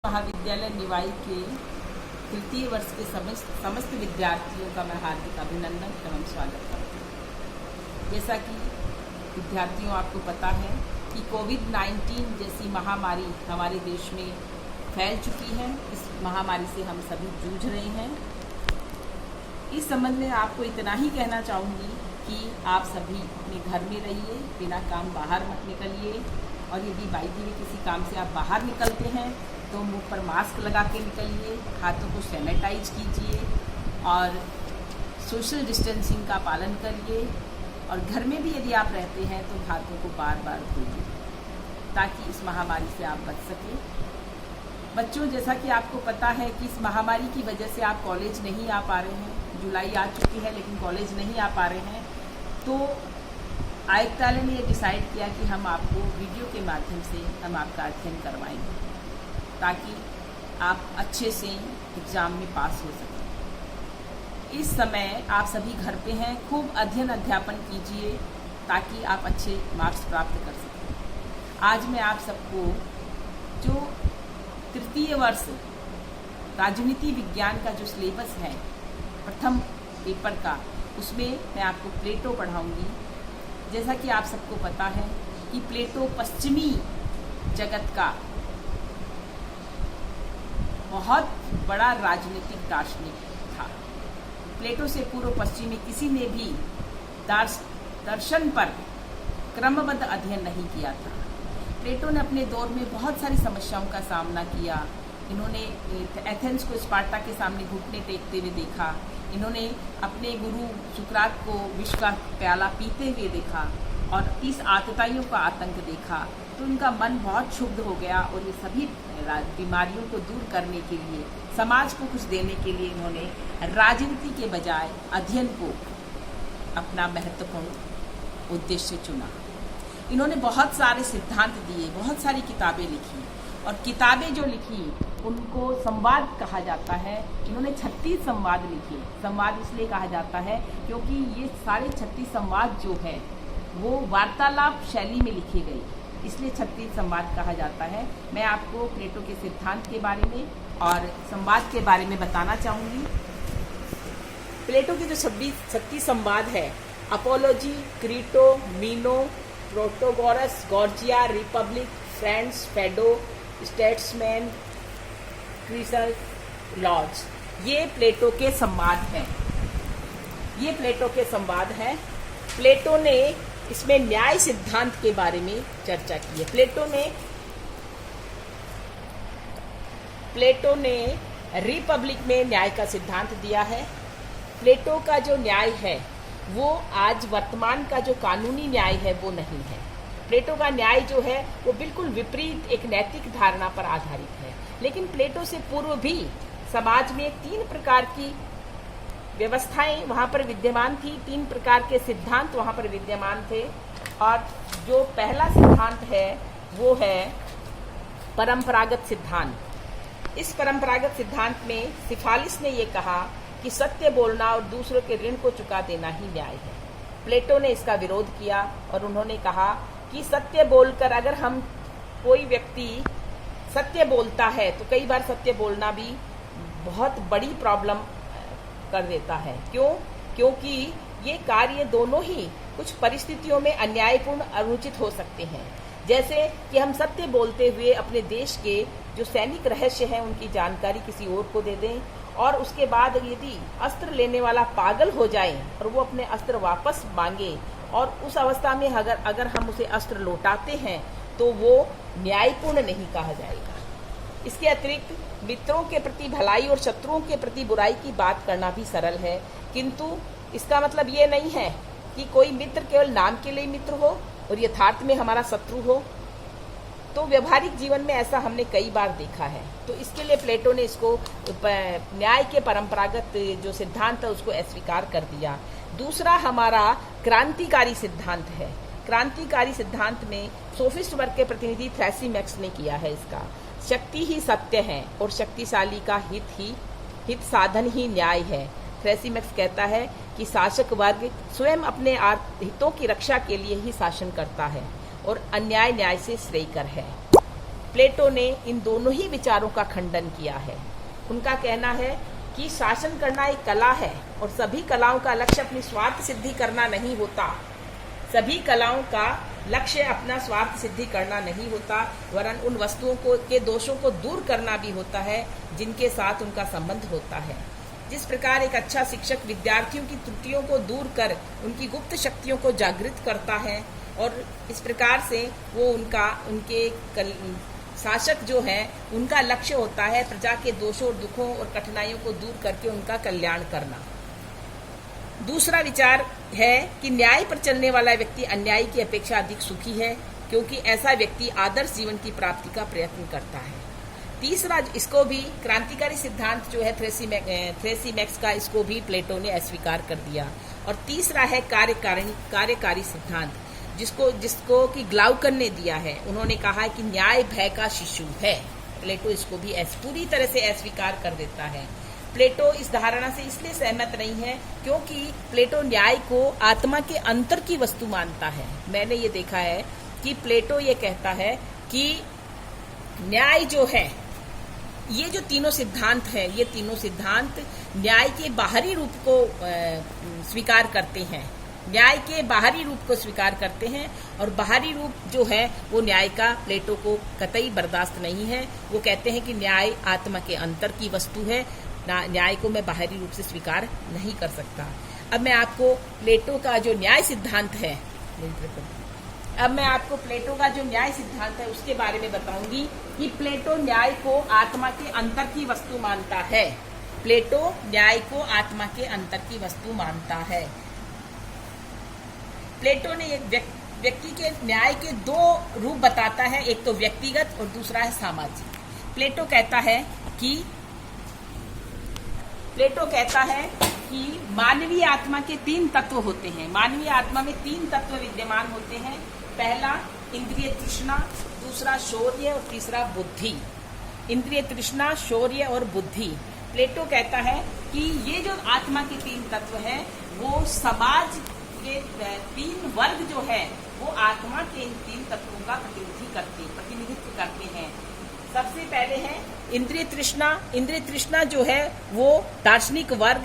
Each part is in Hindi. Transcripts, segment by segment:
महाविद्यालय निवाई के तृतीय वर्ष के समस्त विद्यार्थियों का मैं हार्दिक अभिनंदन एवं स्वागत करती हूँ। जैसा कि विद्यार्थियों आपको पता है कि कोविड-19 जैसी महामारी हमारे देश में फैल चुकी है। इस महामारी से हम सभी जूझ रहे हैं। इस संबंध में आपको इतना ही कहना चाहूँगी कि आप सभी अपने घर में रहिए, बिना काम बाहर मत निकलिए, और यदि बाई दी हुई किसी काम से आप बाहर निकलते हैं तो मुंह पर मास्क लगा के निकलिए, हाथों को सैनिटाइज कीजिए और सोशल डिस्टेंसिंग का पालन करिए। और घर में भी यदि आप रहते हैं तो हाथों को बार बार धोइए ताकि इस महामारी से आप बच सकें। बच्चों, जैसा कि आपको पता है कि इस महामारी की वजह से आप कॉलेज नहीं आ पा रहे हैं। जुलाई आ चुकी है लेकिन कॉलेज नहीं आ पा रहे हैं, तो आयुक्तालय ने ये डिसाइड किया कि हम आपको वीडियो के माध्यम से हम आपका अध्ययन करवाएंगे ताकि आप अच्छे से एग्ज़ाम में पास हो सकें। इस समय आप सभी घर पे हैं, खूब अध्ययन अध्यापन कीजिए ताकि आप अच्छे मार्क्स प्राप्त कर सकें। आज मैं आप सबको जो तृतीय वर्ष राजनीति विज्ञान का जो सिलेबस है प्रथम पेपर का, उसमें मैं आपको प्लेटो पढ़ाऊंगी। जैसा कि आप सबको पता है कि प्लेटो पश्चिमी जगत का बहुत बड़ा राजनीतिक दार्शनिक था। प्लेटो से पूर्व पश्चिम में किसी ने भी दर्शन पर क्रमबद्ध अध्ययन नहीं किया था। प्लेटो ने अपने दौर में बहुत सारी समस्याओं का सामना किया। इन्होंने एथेंस को स्पार्टा के सामने घुटने टेकते हुए देखा। इन्होंने अपने गुरु सुकरात को विष का प्याला पीते हुए देखा और 30 आतताइयों का आतंक देखा, तो उनका मन बहुत क्षुब्ध हो गया और ये सभी बीमारियों को दूर करने के लिए, समाज को कुछ देने के लिए इन्होंने राजनीति के बजाय अध्ययन को अपना महत्वपूर्ण उद्देश्य चुना। इन्होंने बहुत सारे सिद्धांत दिए, बहुत सारी किताबें लिखी, और किताबें जो लिखी उनको संवाद कहा जाता है। इन्होंने 36 संवाद लिखे। संवाद इसलिए कहा जाता है क्योंकि ये सारे 36 संवाद जो है वो वार्तालाप शैली में लिखे गए, इसलिए 36 संवाद कहा जाता है। मैं आपको प्लेटो के सिद्धांत के बारे में और संवाद के बारे में बताना चाहूँगी। प्लेटो के जो 36 संवाद है, Apology, Crito, Meno, Protagoras, Gorgias, Republic, फ्रेंड्स, फेडो, स्टेट्समैन, क्रिसल, लॉज, ये प्लेटो के संवाद हैं। ये प्लेटो के संवाद हैं। प्लेटो ने इसमें न्याय सिद्धांत के बारे में चर्चा की है। प्लेटो ने रिपब्लिक में न्याय का सिद्धांत दिया है। प्लेटो का जो न्याय है वो आज वर्तमान का जो कानूनी न्याय है वो नहीं है। प्लेटो का न्याय जो है वो बिल्कुल विपरीत एक नैतिक धारणा पर आधारित है। लेकिन प्लेटो से पूर्व भी समाज में 3 प्रकार की व्यवस्थाएं वहाँ पर विद्यमान थी, 3 प्रकार के सिद्धांत वहाँ पर विद्यमान थे। और जो पहला सिद्धांत है वो है परंपरागत सिद्धांत। इस परंपरागत सिद्धांत में सिफालिस ने ये कहा कि सत्य बोलना और दूसरों के ऋण को चुका देना ही न्याय है। प्लेटो ने इसका विरोध किया और उन्होंने कहा कि सत्य बोलकर, अगर हम कोई व्यक्ति सत्य बोलता है तो कई बार सत्य बोलना भी बहुत बड़ी प्रॉब्लम कर देता है। क्यों? क्योंकि ये कार्य दोनों ही कुछ परिस्थितियों में अन्यायपूर्ण, अनुचित हो सकते हैं। जैसे कि हम सत्य बोलते हुए अपने देश के जो सैनिक रहस्य हैं उनकी जानकारी किसी और को दे दें, और उसके बाद यदि अस्त्र लेने वाला पागल हो जाए और वो अपने अस्त्र वापस मांगे और उस अवस्था में अगर हम उसे अस्त्र लौटाते हैं तो वो न्यायपूर्ण नहीं कहा जाएगा। इसके अतिरिक्त मित्रों के प्रति भलाई और शत्रुओं के प्रति बुराई की बात करना भी सरल है, किंतु इसका मतलब ये नहीं है कि कोई मित्र केवल नाम के लिए मित्र हो और यथार्थ में हमारा शत्रु हो। तो व्यवहारिक जीवन में ऐसा हमने कई बार देखा है। तो इसके लिए प्लेटो ने इसको न्याय के परंपरागत जो सिद्धांत है उसको अस्वीकार कर दिया। दूसरा हमारा क्रांतिकारी सिद्धांत है। क्रांतिकारी सिद्धांत में सोफिस्ट वर्ग के प्रतिनिधि थ्रेसिमैक्स ने किया है इसका। शक्ति ही सत्य है और शक्तिशाली का हित साधन ही न्याय है। थ्रेसिमैक्स कहता है कि शासक वर्ग स्वयं अपने हितों की रक्षा के लिए ही शासन करता है और अन्याय न्याय से श्रेयकर है। प्लेटो ने इन दोनों ही विचारों का खंडन किया है। उनका कहना है कि शासन करना एक कला है और सभी कलाओं का लक्ष्य अपनी स्वार्थ सिद्धि करना नहीं होता। सभी कलाओं का लक्ष्य अपना स्वार्थ सिद्धि करना नहीं होता, वरन उन वस्तुओं के दोषों को दूर करना भी होता है जिनके साथ उनका संबंध होता है। जिस प्रकार एक अच्छा शिक्षक विद्यार्थियों की त्रुटियों को दूर कर उनकी गुप्त शक्तियों को जागृत करता है, और इस प्रकार से वो उनके शासक जो है उनका लक्ष्य होता है प्रजा के दोषों और दुखों और कठिनाइयों को दूर करके उनका कल्याण करना। दूसरा विचार है कि न्याय पर चलने वाला व्यक्ति अन्यायी की अपेक्षा अधिक सुखी है, क्योंकि ऐसा व्यक्ति आदर्श जीवन की प्राप्ति का प्रयत्न करता है। तीसरा, इसको भी क्रांतिकारी सिद्धांत जो है थ्रेसिमैक्स का, इसको भी प्लेटो ने अस्वीकार कर दिया। और तीसरा है कार्यकारी सिद्धांत, जिसको कि ग्लाउकन ने दिया है। उन्होंने कहा है कि न्याय भय का शिशु है। प्लेटो इसको भी पूरी तरह से अस्वीकार कर देता है। प्लेटो इस धारणा से इसलिए सहमत नहीं है क्योंकि प्लेटो न्याय को आत्मा के अंतर की वस्तु मानता है। मैंने ये देखा है कि प्लेटो ये कहता है कि न्याय जो है, ये जो तीनों सिद्धांत है, ये तीनों सिद्धांत न्याय के बाहरी रूप को स्वीकार करते हैं, न्याय के बाहरी रूप को स्वीकार करते हैं, और बाहरी रूप जो है वो न्याय का प्लेटो को कतई बर्दाश्त नहीं है। वो कहते हैं कि न्याय आत्मा के अंतर की वस्तु है, न्याय को मैं बाहरी रूप से स्वीकार नहीं कर सकता। अब मैं आपको प्लेटो का जो न्याय सिद्धांत है, उसके बारे में बताऊंगी कि प्लेटो न्याय को आत्मा के अंतर की वस्तु मानता है। प्लेटो न्याय को आत्मा के अंतर की वस्तु मानता है। प्लेटो ने एक व्यक्ति के न्याय के दो रूप बताता है, एक तो व्यक्तिगत और दूसरा है सामाजिक। प्लेटो कहता है कि मानवीय आत्मा के 3 तत्व होते हैं। मानवीय आत्मा में 3 तत्व विद्यमान होते हैं। पहला इंद्रिय तृष्णा, दूसरा शौर्य और तीसरा बुद्धि। इंद्रिय तृष्णा, शौर्य और बुद्धि। प्लेटो कहता है कि ये जो आत्मा के 3 तत्व हैं वो समाज के 3 वर्ग जो है वो आत्मा के इन 3 तत्वों का प्रतिनिधित्व करते हैं। सबसे पहले है इंद्रिय तृष्णा। इंद्रिय तृष्णा जो है वो दार्शनिक वर्ग,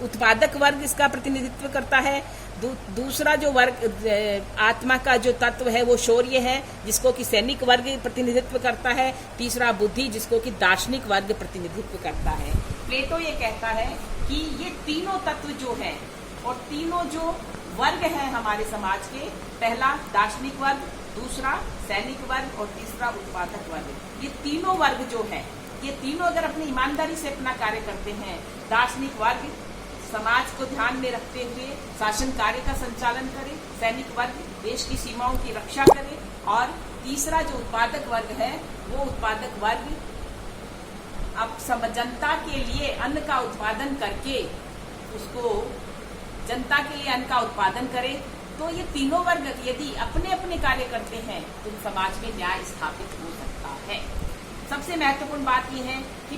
उत्पादक वर्ग इसका प्रतिनिधित्व करता है। दूसरा जो वर्ग आत्मा का जो तत्व है वो शौर्य है, जिसको कि सैनिक वर्ग प्रतिनिधित्व करता है। तीसरा बुद्धि, जिसको कि दार्शनिक वर्ग प्रतिनिधित्व करता है। प्लेटो ये कहता है कि ये तीनों तत्व जो है और तीनों जो वर्ग हैं हमारे समाज के, पहला दार्शनिक वर्ग, दूसरा सैनिक वर्ग और तीसरा उत्पादक वर्ग, ये तीनों वर्ग जो है, ये तीनों अगर अपनी ईमानदारी से अपना कार्य करते हैं, दार्शनिक वर्ग समाज को ध्यान में रखते हुए शासन कार्य का संचालन करे, सैनिक वर्ग देश की सीमाओं की रक्षा करे, और तीसरा जो उत्पादक वर्ग है वो उत्पादक वर्ग अब जनता के लिए अन्न का उत्पादन करके उसको जनता के लिए अन्न का उत्पादन करे। तो ये तीनों वर्ग यदि अपने अपने कार्य करते हैं तो समाज में न्याय स्थापित हो सकता है। सबसे महत्वपूर्ण बात यह है कि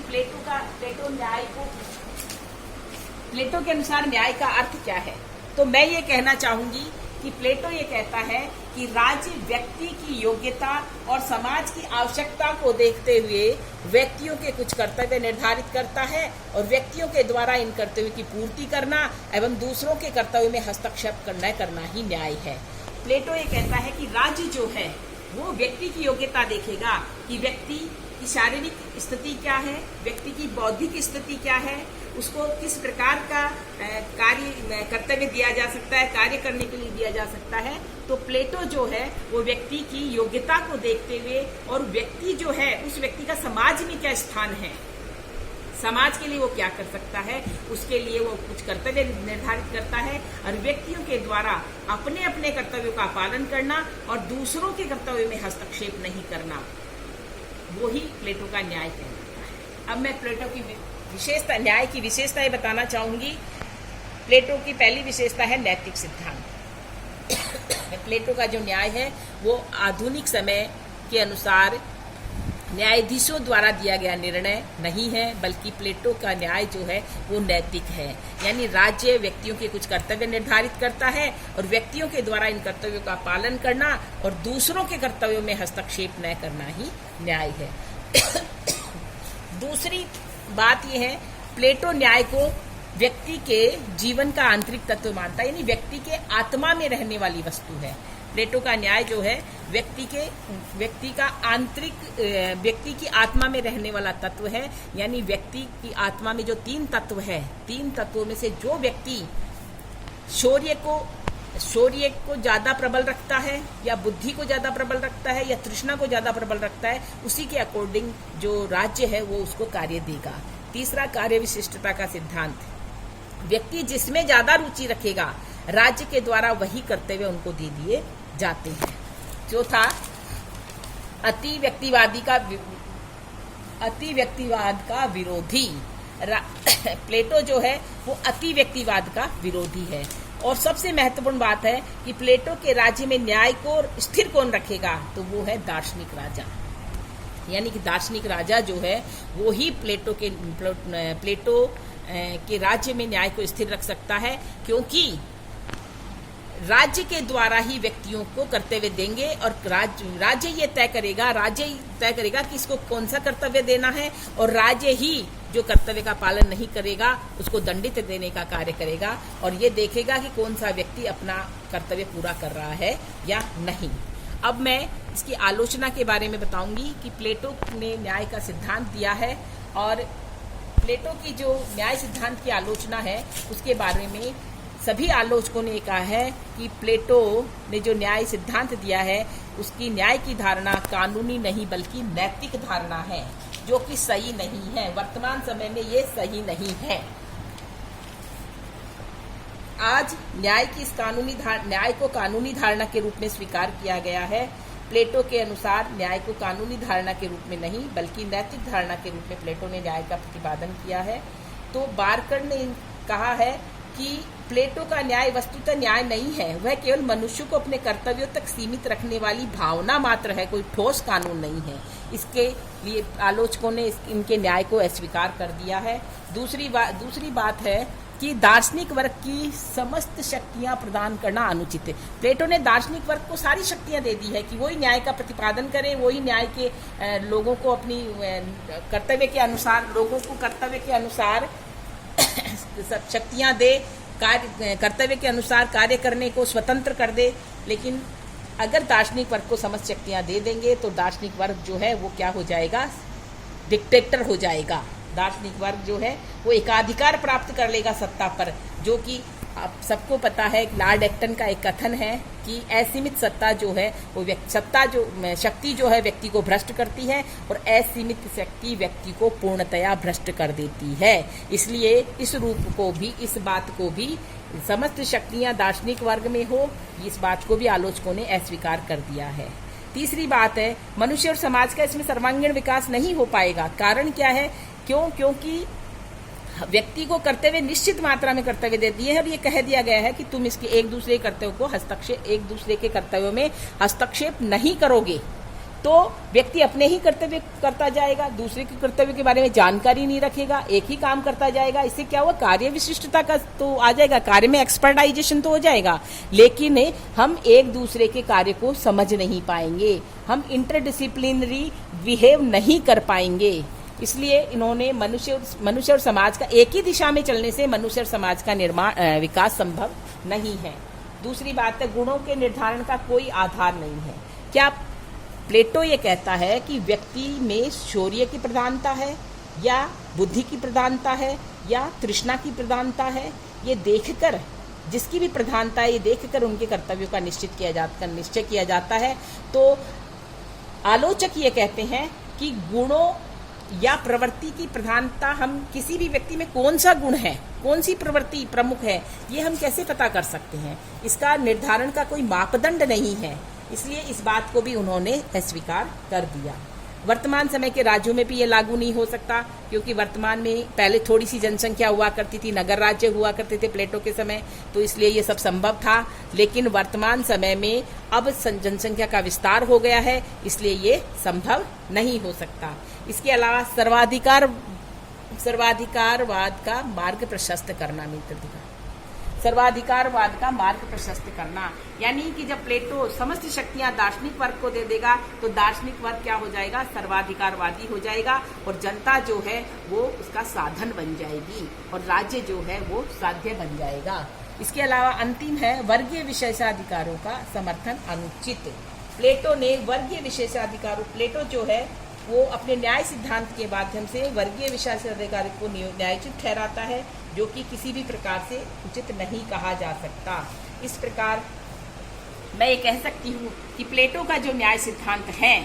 प्लेटो के अनुसार न्याय का अर्थ क्या है। तो मैं ये कहना चाहूंगी कि प्लेटो ये कहता है कि राज्य व्यक्ति की योग्यता और समाज की आवश्यकता को देखते हुए व्यक्तियों के कुछ कर्तव्य निर्धारित करता है, और व्यक्तियों के द्वारा इन कर्तव्यों की पूर्ति करना एवं दूसरों के कर्तव्य में हस्तक्षेप करना ही न्याय है। प्लेटो ये कहता है कि राज्य जो है वो व्यक्ति की योग्यता देखेगा कि व्यक्ति की शारीरिक स्थिति क्या है, व्यक्ति की बौद्धिक स्थिति क्या है, उसको किस प्रकार का कर्तव्य दिया जा सकता है, कार्य करने के लिए दिया जा सकता है। तो प्लेटो जो है वो व्यक्ति की योग्यता को देखते हुए, और व्यक्ति जो है उस व्यक्ति का समाज में क्या स्थान है, समाज के लिए वो क्या कर सकता है, उसके लिए वो कुछ कर्तव्य निर्धारित करता है, और व्यक्तियों के द्वारा अपने अपने कर्तव्यों का पालन करना और दूसरों के कर्तव्य में हस्तक्षेप नहीं करना, वो ही प्लेटो का न्याय कहलाता है। अब मैं प्लेटो की विशेषता, न्याय की विशेषताएं बताना चाहूंगी। प्लेटो की पहली विशेषता है नैतिक सिद्धांत। प्लेटो का जो न्याय है वो आधुनिक समय के अनुसार न्यायाधीशों द्वारा दिया गया निर्णय नहीं है, बल्कि प्लेटो का न्याय जो है वो नैतिक है। यानी राज्य व्यक्तियों के कुछ कर्तव्य निर्धारित करता है और व्यक्तियों के द्वारा इन कर्तव्यों का पालन करना और दूसरों के कर्तव्यों में हस्तक्षेप न करना ही न्याय है। दूसरी बात यह है, प्लेटो न्याय को व्यक्ति के जीवन का आंतरिक तत्व मानता है, यानी व्यक्ति के आत्मा में रहने वाली वस्तु है। प्लेटो का न्याय जो है व्यक्ति की आत्मा में रहने वाला तत्व है। यानी व्यक्ति की आत्मा में जो 3 तत्व है, 3 तत्वों में से जो व्यक्ति शौर्य को ज्यादा प्रबल रखता है, या बुद्धि को ज्यादा प्रबल रखता है, या तृष्णा को ज्यादा प्रबल रखता है, उसी के अकॉर्डिंग जो राज्य है वो उसको कार्य देगा। तीसरा, कार्य विशिष्टता का सिद्धांत, व्यक्ति जिसमें ज्यादा रुचि रखेगा राज्य के द्वारा वही कर्तव्य उनको दे दिए जाते हैं। चौथा, अति व्यक्तिवाद का विरोधी। प्लेटो जो है वो अति व्यक्तिवाद का विरोधी है। और सबसे महत्वपूर्ण बात है कि प्लेटो के राज्य में न्याय को स्थिर कौन रखेगा, तो वो है दार्शनिक राजा। यानी कि दार्शनिक राजा जो है वो ही प्लेटो के राज्य में न्याय को स्थिर रख सकता है, क्योंकि राज्य के द्वारा ही व्यक्तियों को कर्तव्य देंगे और राज्य ये तय करेगा कि इसको कौन सा कर्तव्य देना है, और राज्य ही जो कर्तव्य का पालन नहीं करेगा उसको दंडित देने का कार्य करेगा, और ये देखेगा कि कौन सा व्यक्ति अपना कर्तव्य पूरा कर रहा है या नहीं। अब मैं इसकी आलोचना के बारे में बताऊंगी कि प्लेटो ने न्याय का सिद्धांत दिया है, और प्लेटो की जो न्याय सिद्धांत की आलोचना है उसके बारे में सभी आलोचकों ने कहा है कि प्लेटो ने जो न्याय सिद्धांत दिया है उसकी न्याय की धारणा कानूनी नहीं बल्कि नैतिक धारणा है, जो कि सही नहीं है। वर्तमान समय में ये सही नहीं है। आज न्याय को कानूनी धारणा के रूप में स्वीकार किया गया है। प्लेटो के अनुसार न्याय को कानूनी धारणा के रूप में नहीं बल्कि नैतिक धारणा के रूप में प्लेटो ने न्याय का प्रतिपादन किया है। तो बारकर ने कहा है कि प्लेटो का न्याय वस्तुतः न्याय नहीं है, वह केवल मनुष्य को अपने कर्तव्यों तक सीमित रखने वाली भावना मात्र है, कोई ठोस कानून नहीं है। इसके लिए आलोचकों ने इनके न्याय को अस्वीकार कर दिया है। दूसरी बात है कि दार्शनिक वर्ग की समस्त शक्तियां प्रदान करना अनुचित है। प्लेटो ने दार्शनिक वर्ग को सारी शक्तियां दे दी है कि वही न्याय का प्रतिपादन करे, वही न्याय के लोगों को अपनी कर्तव्य के अनुसार शक्तियां दे, कर्तव्य के अनुसार कार्य करने को स्वतंत्र कर दे। लेकिन अगर दार्शनिक वर्ग को समस्त शक्तियां दे देंगे तो दार्शनिक वर्ग जो है वो क्या हो जाएगा, डिक्टेटर हो जाएगा। दार्शनिक वर्ग जो है वो एकाधिकार प्राप्त कर लेगा सत्ता पर, जो कि आप सबको पता है। लॉर्ड एक्टन का एक कथन है कि असीमित सत्ता जो है वो शक्ति जो है व्यक्ति को भ्रष्ट करती है और असीमित शक्ति व्यक्ति को पूर्णतया भ्रष्ट कर देती है। इसलिए इस बात को भी समस्त शक्तियां दार्शनिक वर्ग में हो, इस बात को भी आलोचकों ने अस्वीकार कर दिया है। तीसरी बात है, मनुष्य और समाज का इसमें सर्वांगीण विकास नहीं हो पाएगा। कारण क्या है? क्योंकि व्यक्ति को कर्तव्य निश्चित मात्रा में कर्तव्य दे दिए हैं और ये कह दिया गया है कि तुम इसके एक दूसरे के कर्तव्यों में हस्तक्षेप नहीं करोगे, तो व्यक्ति अपने ही कर्तव्य करता जाएगा, दूसरे के कर्तव्य के बारे में जानकारी नहीं रखेगा, एक ही काम करता जाएगा। इससे क्या हुआ, कार्य विशिष्टता का तो आ जाएगा, कार्य में एक्सपर्टाइजेशन तो हो जाएगा, लेकिन हम एक दूसरे के कार्य को समझ नहीं पाएंगे, हम इंटरडिसिप्लिनरी बिहेव नहीं कर पाएंगे। इसलिए इन्होंने मनुष्य और समाज का एक ही दिशा में चलने से मनुष्य और समाज का विकास संभव नहीं है। दूसरी बात है, गुणों के निर्धारण का कोई आधार नहीं है। क्या प्लेटो ये कहता है कि व्यक्ति में शौर्य की प्रधानता है या बुद्धि की प्रधानता है या तृष्णा की प्रधानता है? ये देखकर, जिसकी भी प्रधानता है ये देखकर उनके कर्तव्यों का निश्चय किया जाता है। तो आलोचक ये कहते हैं कि गुणों या प्रवृत्ति की प्रधानता, हम किसी भी व्यक्ति में कौन सा गुण है, कौन सी प्रवृत्ति प्रमुख है, ये हम कैसे पता कर सकते हैं? इसका निर्धारण का कोई मापदंड नहीं है। इसलिए इस बात को भी उन्होंने अस्वीकार कर दिया। वर्तमान समय के राज्यों में भी ये लागू नहीं हो सकता, क्योंकि वर्तमान में पहले थोड़ी सी जनसंख्या हुआ करती थी, नगर राज्य हुआ करते थे प्लेटो के समय, तो इसलिए ये सब संभव था। लेकिन वर्तमान समय में अब जनसंख्या का विस्तार हो गया है, इसलिए ये संभव नहीं हो सकता। इसके अलावा सर्वाधिकारवाद का मार्ग प्रशस्त करना, सर्वाधिकारवाद का मार्ग प्रशस्त करना, यानी कि जब प्लेटो समस्त शक्तियां दार्शनिक वर्ग को दे देगा तो दार्शनिक वर्ग क्या हो जाएगा, सर्वाधिकारवादी हो जाएगा, और जनता जो है वो उसका साधन बन जाएगी, और राज्य जो है वो साध्य बन जाएगा। इसके अलावा अंतिम है वर्गीय विशेषाधिकारों का समर्थन अनुचित। प्लेटो ने वर्गीय विशेषाधिकारों, प्लेटो जो है वो अपने न्याय सिद्धांत के माध्यम से वर्गीय विशेषाधिकार को न्यायोचित ठहराता है, जो कि किसी भी प्रकार से उचित नहीं कहा जा सकता। इस प्रकार मैं ये कह सकती हूँ कि प्लेटो का जो न्याय सिद्धांत है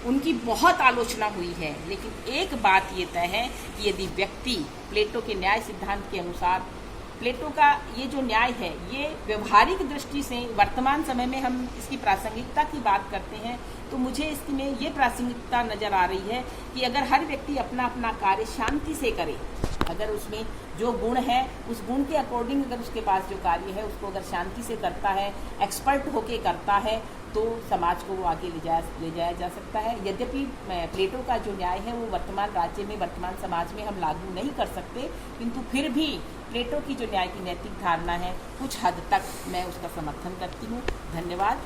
उनकी बहुत आलोचना हुई है, लेकिन एक बात ये तय है कि यदि व्यक्ति प्लेटो के न्याय सिद्धांत के अनुसार, प्लेटो का ये जो न्याय है ये व्यवहारिक दृष्टि से वर्तमान समय में हम इसकी प्रासंगिकता की बात करते हैं, तो मुझे इसमें ये प्रासंगिकता नजर आ रही है कि अगर हर व्यक्ति अपना अपना कार्य शांति से करे, अगर उसमें जो गुण है उस गुण के अकॉर्डिंग अगर उसके पास जो कार्य है उसको अगर शांति से करता है, एक्सपर्ट होके करता है, तो समाज को वो आगे ले जाया जा सकता है। यद्यपि प्लेटो का जो न्याय है वो वर्तमान राज्य में, वर्तमान समाज में हम लागू नहीं कर सकते, किंतु फिर भी प्लेटो की जो न्याय की नैतिक धारणा है कुछ हद तक मैं उसका समर्थन करती हूँ। धन्यवाद।